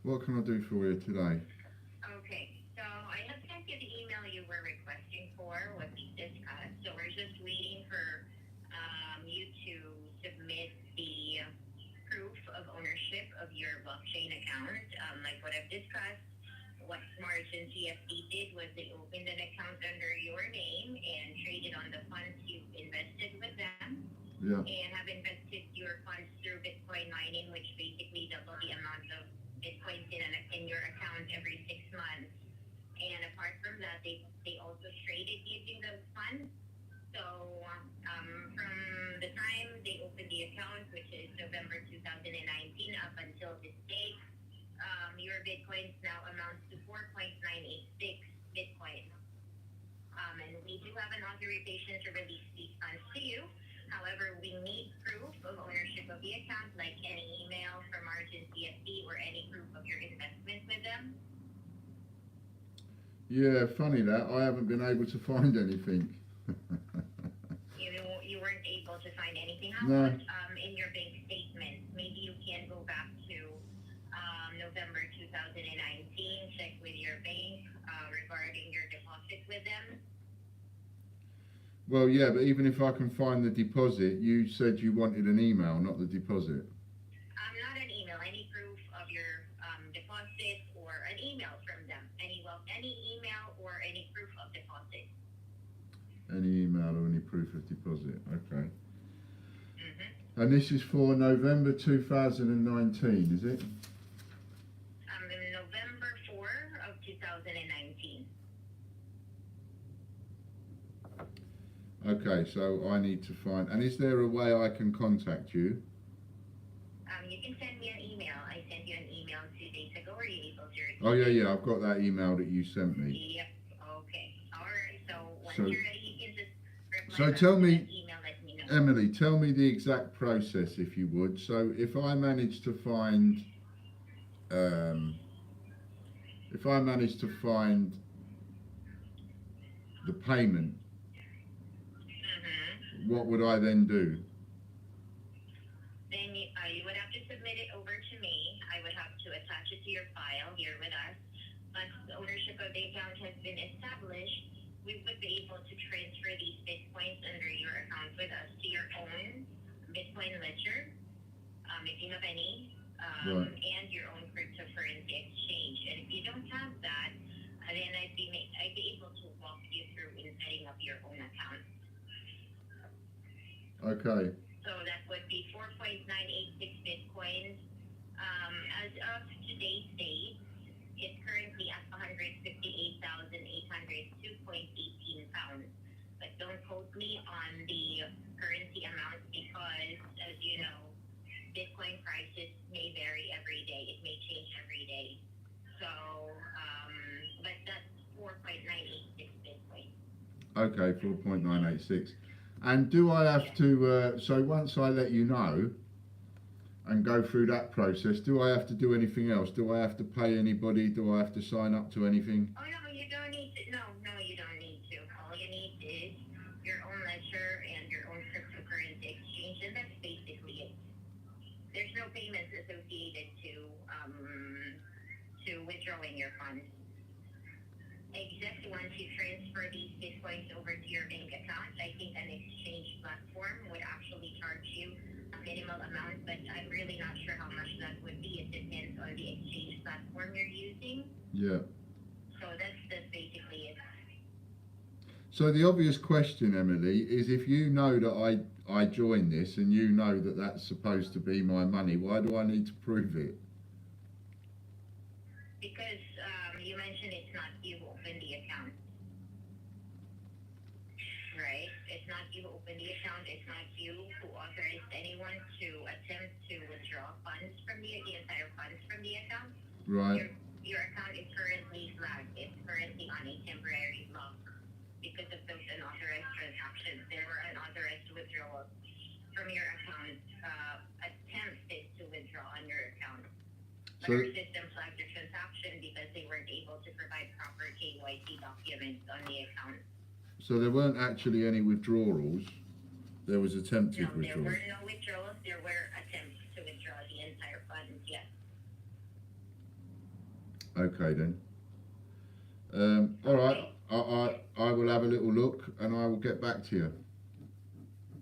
What can I do for you today? Okay, so I have sent you the email you were requesting for what we discussed. So we're just waiting for you to submit the proof of ownership of your blockchain account. Like what I've discussed, what Smart and CFD did was they opened an account under your name and traded on the funds you've invested with them Yeah. and have invested your funds through Bitcoin mining, which basically double the amount of Bitcoins in your account every 6 months. And apart from that, they also traded using those funds. So from the time they opened the account, which is November 2019, up until this date, your Bitcoins now amounts to 4.986 Bitcoin. And we do have an authorization to release these funds to you. However, we need proof of ownership of the account, like any email from Margin CFD or any proof of your investment with them. Yeah, funny that. I haven't been able to find anything. You weren't able to find anything. How No. about in your bank statement? Maybe you can go back to November 2019, check with your bank regarding your deposit with them. Well, yeah, but even if I can find the deposit, you said you wanted an email, not the deposit. Not an email, any proof of your deposit or an email from them. Any email or any proof of deposit. Any email or any proof of deposit. Okay. Mm-hmm. And this is for November 2019, is it? November 4 of 2019. Okay, so I need to find. And is there a way I can contact you? You can send me an email. I sent you an email 2 days ago. Are you able to receive Oh, yeah, it? yeah, I've got that email that you sent me. Yep. Okay. All right. So once So- you're ready, you can just reply So back tell to me- that email. Let me know. Emily, tell me the exact process, if you would. So if I manage to find, if I manage to find the payment, Mm-hmm. what would I then do? Then you would have to submit it over to me. I would have to attach it to your file here with us. Once the ownership of the account has been established, we would be able to transfer these Bitcoins under your account with us to your own Bitcoin ledger, if you have any, Right. and your own cryptocurrency exchange. And if you don't have that, then I'd be able to walk you through in setting up your own account. Okay. So that would be 4.986 Bitcoins. As of today's date, it's currently at 158,802.18 pounds. But don't quote me on the currency amount because, as you know, Bitcoin prices may vary every day. It may change every day. So, but that's 4.986 Bitcoin. Okay, 4.986. And do I have to, so once I let you know and go through that process, do I have to do anything else? Do I have to pay anybody? Do I have to sign up to anything? Oh, no, you don't need to. No, you don't need to. All you need is your own ledger and your own cryptocurrency exchange, and that's basically it. There's no payments associated to withdrawing your funds. Except once you transfer these Bitcoins over to your bank account, I think an exchange platform would actually charge you a minimal amount, but I'm really not sure how much that would be. It depends on the exchange platform you're using. Yeah. So that's basically it. So the obvious question, Emily, is if you know that I joined this and you know that that's supposed to be my money, why do I need to prove it? Because you mentioned it's not you who opened the account, right? It's not you who opened the account. It's not you who authorized anyone to attempt to withdraw funds from the entire funds from the account. Right. Your account is currently flagged. It's currently on a temporary lock because of those unauthorized transactions. There were unauthorized withdrawals from your account, attempted to withdraw on your account. But our system flagged the transaction because they weren't able to provide proper KYC documents on the account. So there weren't actually any withdrawals. There was attempted No, there withdrawals. were no withdrawals. There were attempts to withdraw the entire funds, yes. Okay then. All right. I will have a little look and I will get back to you.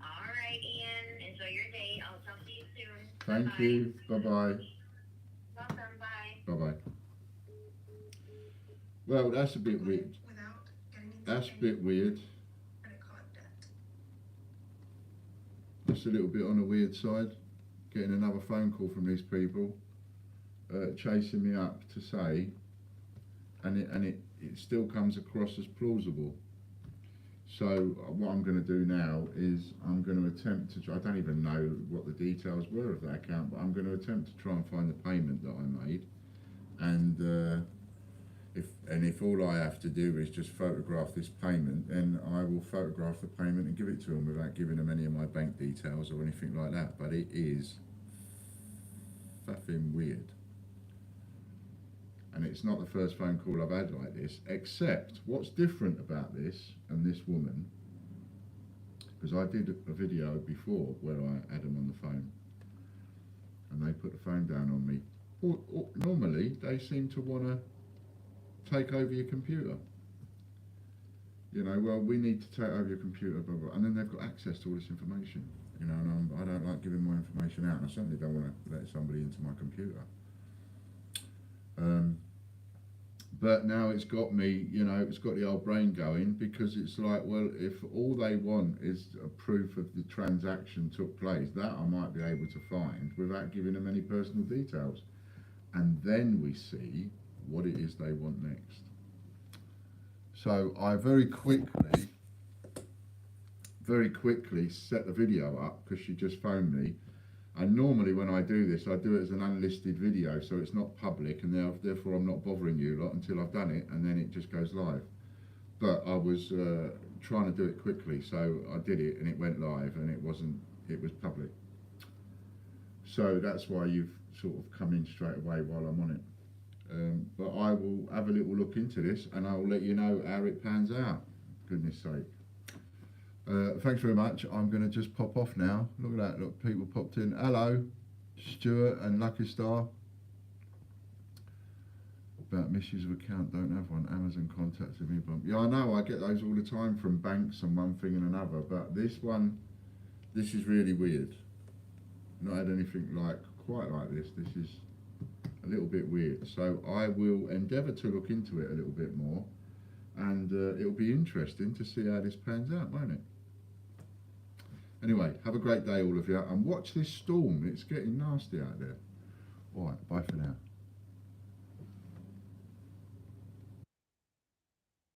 All right, Ian. Enjoy your day. I'll talk to you soon. Thank Bye-bye. you. Bye bye. Welcome. Bye. Bye bye. Well, that's a bit weird. That's a bit weird. That's a little bit on the weird side. Getting another phone call from these people, chasing me up to say, and it still comes across as plausible. So what I'm going to do now is I'm going to attempt to. I don't even know what the details were of that account, but I'm going to attempt to try and find the payment that I made, and if all I have to do is just photograph this payment, then I will photograph the payment and give it to them without giving them any of my bank details or anything like that. But it is fucking weird. And it's not the first phone call I've had like this, except what's different about this and this woman, because I did a video before where I had them on the phone and they put the phone down on me. Normally they seem to want to take over your computer. You know, well, we need to take over your computer, blah, blah, and then they've got access to all this information. You know, and I don't like giving more information out, and I certainly don't want to let somebody into my computer. But now it's got me, you know, it's got the old brain going, because it's like, well, if all they want is a proof of the transaction took place, that I might be able to find without giving them any personal details. And then we see what it is they want next. So I very quickly set the video up because she just phoned me. And normally when I do this, I do it as an unlisted video, so it's not public, and therefore I'm not bothering you lot until I've done it, and then it just goes live. But I was trying to do it quickly, so I did it, and it went live, and it was public. So that's why you've sort of come in straight away while I'm on it. But I will have a little look into this, and I will let you know how it pans out. Goodness sake. Thanks very much. I'm going to just pop off now. Look at that. Look, people popped in. Hello, Stuart and Lucky Star. About misuse of account, don't have one. Amazon contacted me. Yeah, I know. I get those all the time from banks and one thing and another. But this is really weird. Not had anything quite like this. This is a little bit weird. So I will endeavour to look into it a little bit more. And it'll be interesting to see how this pans out, won't it? Anyway, have a great day, all of you, and watch this storm. It's getting nasty out there. All right, bye for now.